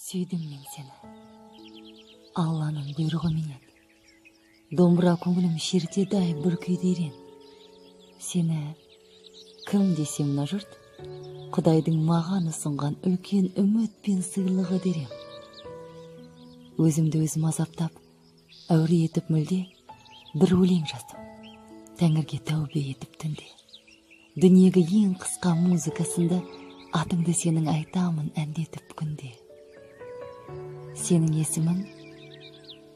Сүйдім мен сені. Алланың бұйрығы менен. Домбыра көңілім шертедай бір күйдейрен. Сені кім десем мына жұрт, Құдайдың маған ұсынған үлкен үміт пен сыйлығы дерем. Өзімді өзім азаптап, әуре етіп мүлде, бір өлең жаздым. Тәңірге тәубе етіп түнде. Дүниеге ең қысқа музыкасында атыңды сенің айтамын әндетіп күнде. Сенің есімін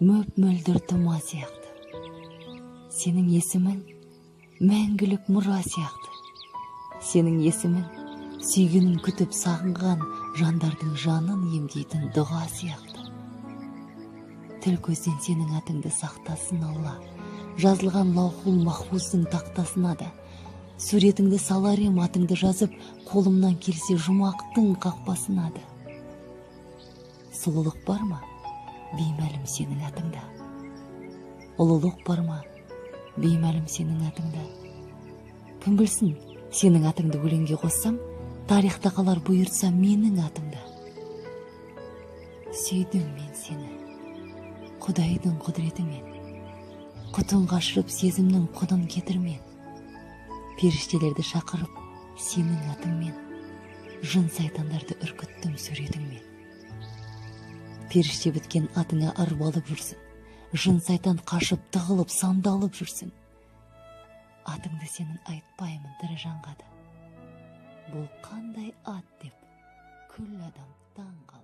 мөп-мөлдір тұма сияқты. Сенің есімін мәңгілік мұра сияқты. Сенің есімін сүйгенін күтіп сағынған жандардың жанын емдейтін дұға сияқты. Тіл көзден сенің атыңды сақтасын Алла. Жазылған лаухул махфуздың тақтасына да. Суретіңді салар ем атыңды жазып, қолымнан келсе жұмақтың қақпасына да. Сұлулық бар ма? Беймәлім сенің атыңда. Ұлылық бар ма? Беймәлім сенің атыңда. Кім білсін, сенің атыңды өлеңге қоссам, тарихта қалар бұйыртса менің атымда. Сүйдім мен сені, Құдайдың құдіретімен. Құтын қашырып сезімнің құдын кетірмен. Періштелерді шақырып сенің атыңмен. Жын сайтандарды үркіттім суретіңмен. Періште біткен атыңа арбалып жүрсін. Жын сайтан қашып тығылып сандалып жүрсін. Атыңды сенің айтпаймын тірі жанға да. Бұл қандай ат деп күллі адам таң қалады.